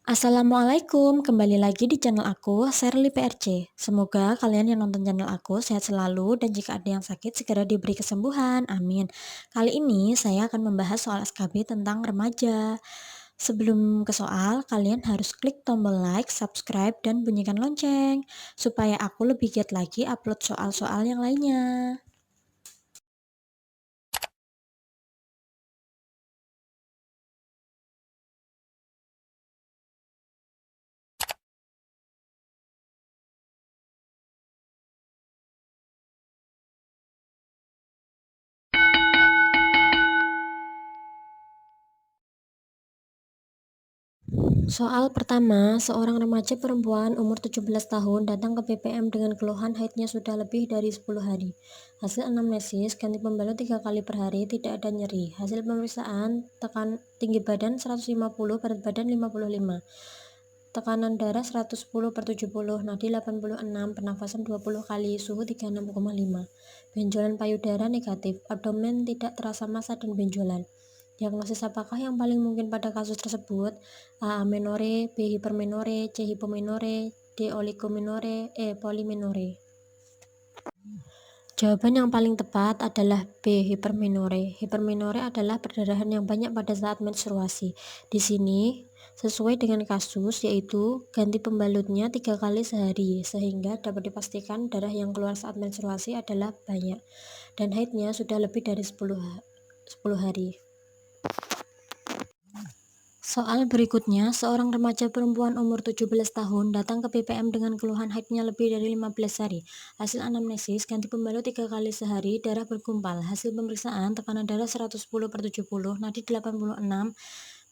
Assalamualaikum, kembali lagi di channel aku, Sherly PRC. Semoga kalian yang nonton channel aku sehat selalu dan jika ada yang sakit segera diberi kesembuhan, amin. Kali ini saya akan membahas soal SKB tentang remaja. Sebelum ke soal, kalian harus klik tombol like, subscribe, dan bunyikan lonceng, supaya aku lebih giat lagi upload soal-soal yang lainnya. Soal pertama, seorang remaja perempuan umur 17 tahun datang ke BPM dengan keluhan haidnya sudah lebih dari 10 hari. Hasil anamnesis, ganti pembalut 3 kali per hari, tidak ada nyeri. Hasil pemeriksaan, tinggi badan 150, berat badan 55. Tekanan darah 110/70, nadi 86, pernafasan 20 kali, suhu 36,5. Benjolan payudara negatif, abdomen tidak terasa massa dan benjolan. Diagnosis apakah yang paling mungkin pada kasus tersebut? A. Amenore, B. Hipermenore, C. Hipomenore, D. Oligomenore, E. Polymenore. Jawaban yang paling tepat adalah B. Hipermenore. Hipermenore adalah perdarahan yang banyak pada saat menstruasi. Di sini, sesuai dengan kasus, yaitu ganti pembalutnya 3 kali sehari, sehingga dapat dipastikan darah yang keluar saat menstruasi adalah banyak, dan haidnya sudah lebih dari 10 hari. Soal berikutnya, seorang remaja perempuan umur 17 tahun datang ke BPM dengan keluhan haidnya lebih dari 15 hari. Hasil anamnesis, ganti pembalut 3 kali sehari, darah bergumpal. Hasil pemeriksaan, tekanan darah 110/70, nadi 86,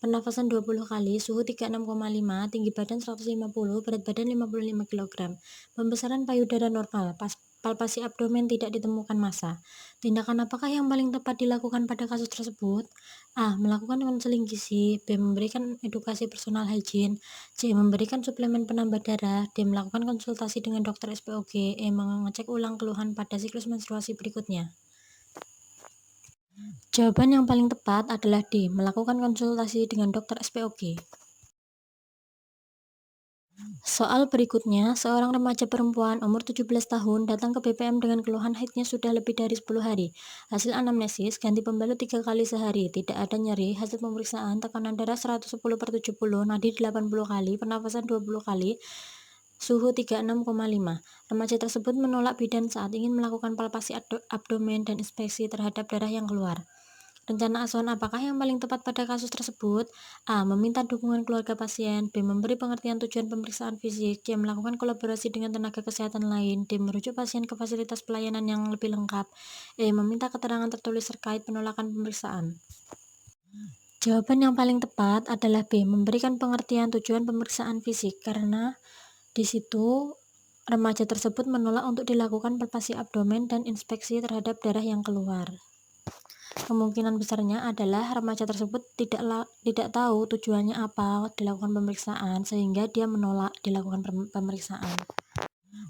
pernafasan 20 kali, suhu 36,5, tinggi badan 150, berat badan 55 kg. Pembesaran payudara normal, palpasi abdomen tidak ditemukan massa. Tindakan apakah yang paling tepat dilakukan pada kasus tersebut? A. Melakukan konseling gizi, B. Memberikan edukasi personal hygiene, C. Memberikan suplemen penambah darah, D. Melakukan konsultasi dengan dokter SPOG, E. Mengecek ulang keluhan pada siklus menstruasi berikutnya. Jawaban yang paling tepat adalah D. Melakukan konsultasi dengan dokter SPOG. Soal berikutnya, seorang remaja perempuan umur 17 tahun datang ke BPM dengan keluhan haidnya sudah lebih dari 10 hari. Hasil anamnesis, ganti pembalut 3 kali sehari, tidak ada nyeri. Hasil pemeriksaan, tekanan darah 110/70, nadi 80 kali, pernafasan 20 kali, suhu 36,5. Remaja tersebut menolak bidan saat ingin melakukan palpasi abdomen dan inspeksi terhadap darah yang keluar. Rencana asuhan apakah yang paling tepat pada kasus tersebut? A. Meminta dukungan keluarga pasien, B. Memberi pengertian tujuan pemeriksaan fisik, C. Melakukan kolaborasi dengan tenaga kesehatan lain, D. Merujuk pasien ke fasilitas pelayanan yang lebih lengkap, E. Meminta keterangan tertulis terkait penolakan pemeriksaan. Jawaban yang paling tepat adalah B. Memberikan pengertian tujuan pemeriksaan fisik, karena di situ remaja tersebut menolak untuk dilakukan palpasi abdomen dan inspeksi terhadap darah yang keluar. Kemungkinan besarnya adalah remaja tersebut tidak tahu tujuannya apa dilakukan pemeriksaan, sehingga dia menolak dilakukan pemeriksaan.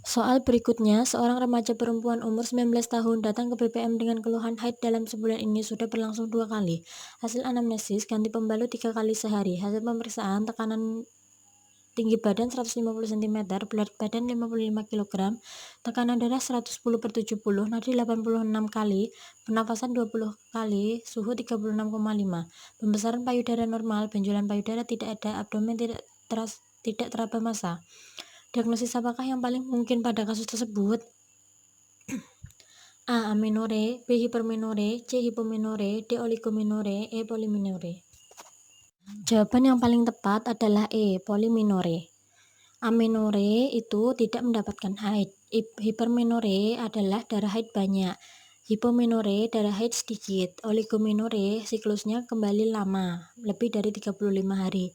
Soal berikutnya, seorang remaja perempuan umur 19 tahun datang ke BPM dengan keluhan haid dalam sebulan ini sudah berlangsung 2 kali. Hasil anamnesis, ganti pembalut 3 kali sehari. Hasil pemeriksaan, tinggi badan 150 cm, berat badan 55 kg, tekanan darah 110/70, nadi 86 kali, pernafasan 20 kali, suhu 36,5. Pembesaran payudara normal, benjolan payudara tidak ada, abdomen tidak teraba massa. Diagnosis apakah yang paling mungkin pada kasus tersebut? A. Amenore, B. Hipermenore, C. Hipomenore, D. Oligomenore, E. Polymenore. Jawaban yang paling tepat adalah E. Polymenore. Amenore itu tidak mendapatkan haid. Hipermenore adalah darah haid banyak. Hipomenore darah haid sedikit. Oligomenore siklusnya kembali lama, lebih dari 35 hari.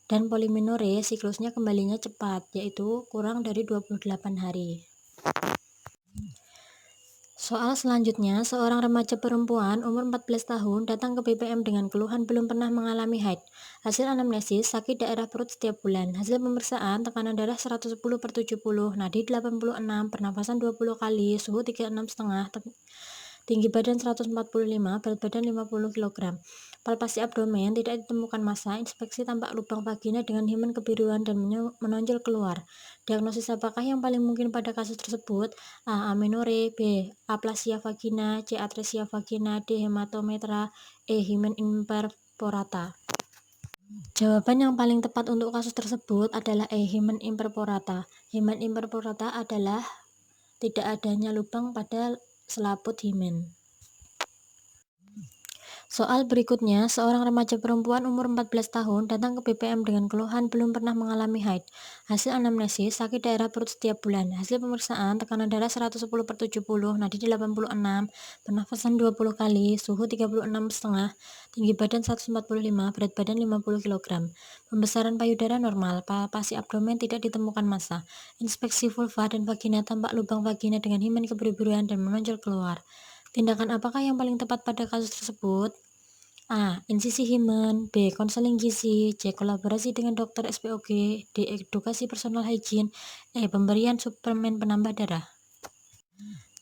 Dan polymenore siklusnya kembalinya cepat, yaitu kurang dari 28 hari. Soal selanjutnya, seorang remaja perempuan umur 14 tahun datang ke BPM dengan keluhan belum pernah mengalami haid. Hasil anamnesis, sakit daerah perut setiap bulan. Hasil pemeriksaan, tekanan darah 110/70, nadi 86, pernafasan 20 kali, suhu 36,5, tinggi badan 145, berat badan 50 kg. Palpasi abdomen, tidak ditemukan massa, inspeksi tampak lubang vagina dengan himen kebiruan dan menonjol keluar. Diagnosis apakah yang paling mungkin pada kasus tersebut? A. Amenorrhea, B. Aplasia vagina, C. Atresia vagina, D. Hematometra, E. Himen imperforata. Jawaban yang paling tepat untuk kasus tersebut adalah E. Himen imperforata. Himen imperforata adalah tidak adanya lubang pada selaput himen. Soal berikutnya, seorang remaja perempuan umur 14 tahun datang ke BPM dengan keluhan belum pernah mengalami haid. Hasil anamnesis, sakit daerah perut setiap bulan. Hasil pemeriksaan, tekanan darah 110/70, nadi 86, pernafasan 20 kali, suhu 36,5, tinggi badan 145, berat badan 50 kg. Pembesaran payudara normal, palpasi abdomen tidak ditemukan massa. Inspeksi vulva dan vagina, tampak lubang vagina dengan himen kebiru-biruan dan menonjol keluar. Tindakan apakah yang paling tepat pada kasus tersebut? A. Insisi himen, B. Konseling gizi, C. Kolaborasi dengan dokter SPOG, D. Edukasi personal hygiene, E. Pemberian suplemen penambah darah.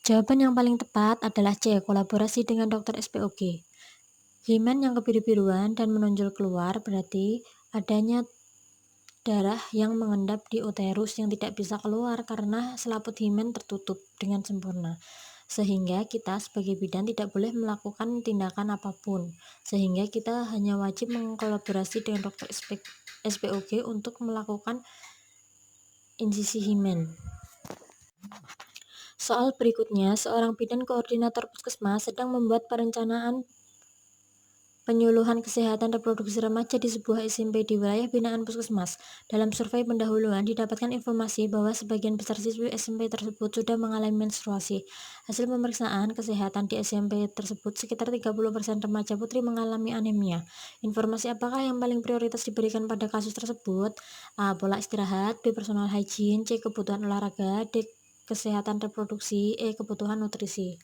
Jawaban yang paling tepat adalah C. Kolaborasi dengan dokter SPOG. Himen yang kebiru-biruan dan menonjol keluar berarti adanya darah yang mengendap di uterus yang tidak bisa keluar karena selaput himen tertutup dengan sempurna. Sehingga kita sebagai bidan tidak boleh melakukan tindakan apapun, sehingga kita hanya wajib mengkolaborasi dengan dokter SPOG untuk melakukan insisi himen. Soal berikutnya, seorang bidan koordinator puskesmas sedang membuat perencanaan penyuluhan kesehatan reproduksi remaja di sebuah SMP di wilayah binaan puskesmas. Dalam survei pendahuluan didapatkan informasi bahwa sebagian besar siswi SMP tersebut sudah mengalami menstruasi. Hasil pemeriksaan kesehatan di SMP tersebut sekitar 30% remaja putri mengalami anemia. Informasi apakah yang paling prioritas diberikan pada kasus tersebut? A. Pola istirahat, B. Personal hygiene, C. Kebutuhan olahraga, D. Kesehatan reproduksi, E. Kebutuhan nutrisi.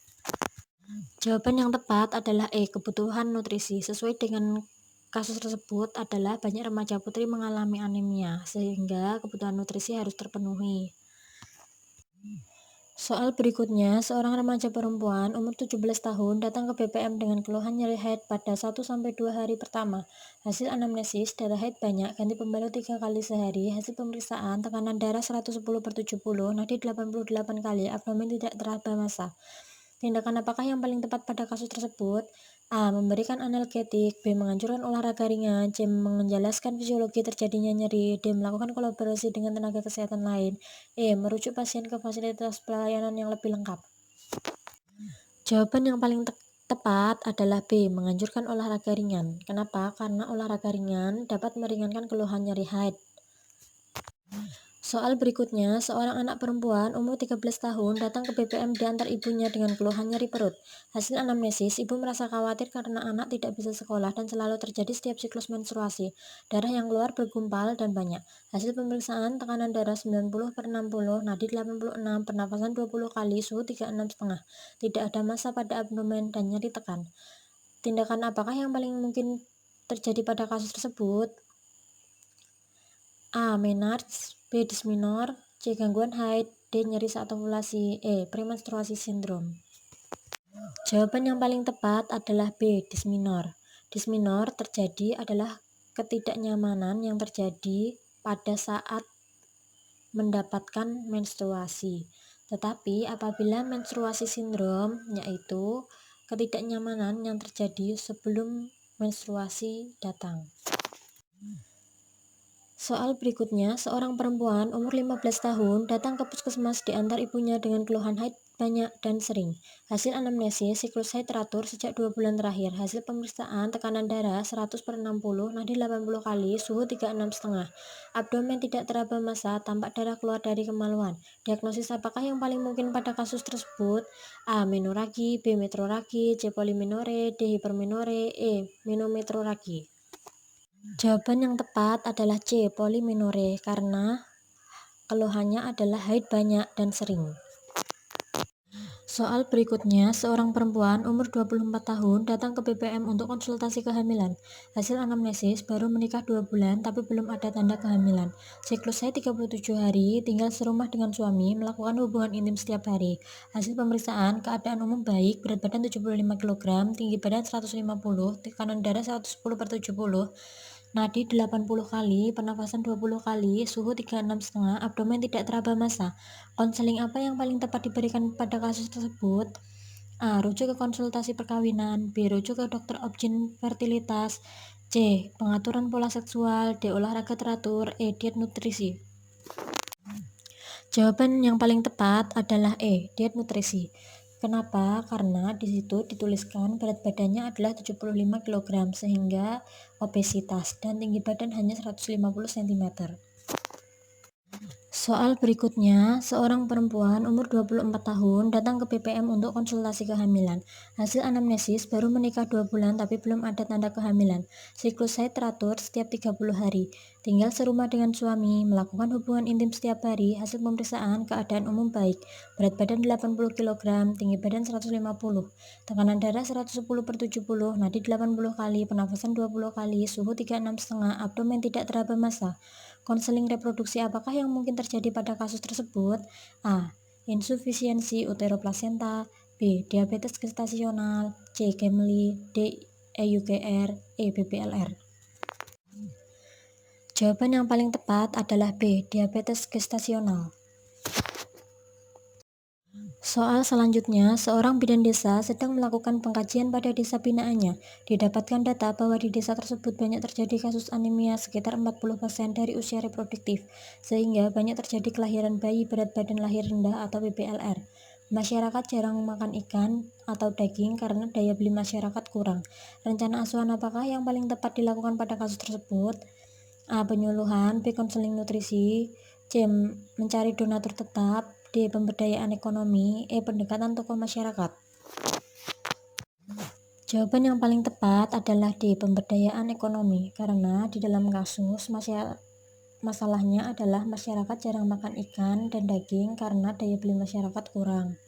Jawaban yang tepat adalah E. Kebutuhan nutrisi. Sesuai dengan kasus tersebut adalah banyak remaja putri mengalami anemia, sehingga kebutuhan nutrisi harus terpenuhi. Soal berikutnya, seorang remaja perempuan umur 17 tahun datang ke BPM dengan keluhan nyeri haid pada 1-2 hari pertama. Hasil anamnesis, darah haid banyak, ganti pembalut 3 kali sehari. Hasil pemeriksaan, tekanan darah 110/70, nadi 88 kali, abdomen tidak teraba massa. Tindakan apakah yang paling tepat pada kasus tersebut? A. Memberikan analgetik, B. Menganjurkan olahraga ringan, C. Menjelaskan fisiologi terjadinya nyeri, D. Melakukan kolaborasi dengan tenaga kesehatan lain, E. Merujuk pasien ke fasilitas pelayanan yang lebih lengkap. Jawaban yang paling tepat adalah B. Menganjurkan olahraga ringan. Kenapa? Karena olahraga ringan dapat meringankan keluhan nyeri haid. Soal berikutnya, seorang anak perempuan umur 13 tahun datang ke BPM diantar ibunya dengan keluhan nyeri perut. Hasil anamnesis, ibu merasa khawatir karena anak tidak bisa sekolah dan selalu terjadi setiap siklus menstruasi. Darah yang keluar bergumpal dan banyak. Hasil pemeriksaan, tekanan darah 90/60, nadi 86, pernafasan 20 kali, suhu 36,5. Tidak ada massa pada abdomen dan nyeri tekan. Tindakan apakah yang paling mungkin terjadi pada kasus tersebut? A. Menarche, B. Dysmenorrhea, C. Gangguan haid, D. Nyeri saat ovulasi, E. Premenstruasi syndrome. Jawaban yang paling tepat adalah B. Dysmenorrhea. Dysmenorrhea terjadi adalah ketidaknyamanan yang terjadi pada saat mendapatkan menstruasi. Tetapi apabila menstruasi sindrom, yaitu ketidaknyamanan yang terjadi sebelum menstruasi datang. Soal berikutnya, seorang perempuan umur 15 tahun datang ke puskesmas diantar ibunya dengan keluhan haid banyak dan sering. Hasil anamnesis, siklus haid teratur sejak 2 bulan terakhir. Hasil pemeriksaan, tekanan darah 100/60, nadi 80 kali, suhu 36,5. Abdomen tidak teraba massa, tampak darah keluar dari kemaluan. Diagnosis apakah yang paling mungkin pada kasus tersebut? A. Menorragi, B. Metroragi, C. Polymenorrhea, D. Hipermenorrhea, E. Menometroragi. Jawaban yang tepat adalah C. Polymenorrhea karena keluhannya adalah haid banyak dan sering. Soal berikutnya, seorang perempuan umur 24 tahun datang ke BPM untuk konsultasi kehamilan. Hasil anamnesis baru menikah 2 bulan tapi belum ada tanda kehamilan. Siklus saya 37 hari, tinggal serumah dengan suami, melakukan hubungan intim setiap hari. Hasil pemeriksaan, keadaan umum baik, berat badan 75 kg, tinggi badan 150, tekanan darah 110/70, nadi 80 kali, pernafasan 20 kali, suhu 36,5, abdomen tidak teraba massa. Konseling apa yang paling tepat diberikan pada kasus tersebut? A. Rujuk ke konsultasi perkawinan. B. Rujuk ke dokter obgyn fertilitas. C. Pengaturan pola seksual. D. Olahraga teratur. E. Diet nutrisi. Jawaban yang paling tepat adalah E. Diet nutrisi. Kenapa? Karena di situ dituliskan berat badannya adalah 75 kg sehingga obesitas dan tinggi badan hanya 150 cm. Soal berikutnya, seorang perempuan umur 24 tahun datang ke BPM untuk konsultasi kehamilan. Hasil anamnesis baru menikah 2 bulan tapi belum ada tanda kehamilan. Siklus haid teratur setiap 30 hari. Tinggal serumah dengan suami, melakukan hubungan intim setiap hari. Hasil pemeriksaan keadaan umum baik. Berat badan 80 kg, tinggi badan 150, tekanan darah 110/70, nadi 80 kali, pernafasan 20 kali, suhu 36,5, abdomen tidak teraba massa. Konseling reproduksi apakah yang mungkin terjadi pada kasus tersebut? A. Insufisiensi uteroplasenta. B. Diabetes gestasional. C. Gemli. D. EUGR. E. BPLR. Jawaban yang paling tepat adalah B. Diabetes gestasional. Soal selanjutnya, seorang bidan desa sedang melakukan pengkajian pada desa binaannya. Didapatkan data bahwa di desa tersebut banyak terjadi kasus anemia sekitar 40% dari usia reproduktif, sehingga banyak terjadi kelahiran bayi berat badan lahir rendah atau BBLR. Masyarakat jarang makan ikan atau daging karena daya beli masyarakat kurang. Rencana asuhan apakah yang paling tepat dilakukan pada kasus tersebut? A. Penyuluhan. B. Konseling nutrisi. C. Mencari donatur tetap. D. Pemberdayaan ekonomi. E. Pendekatan tokoh masyarakat. Jawaban yang paling tepat adalah D. Pemberdayaan ekonomi, karena di dalam kasus masalahnya adalah masyarakat jarang makan ikan dan daging karena daya beli masyarakat kurang.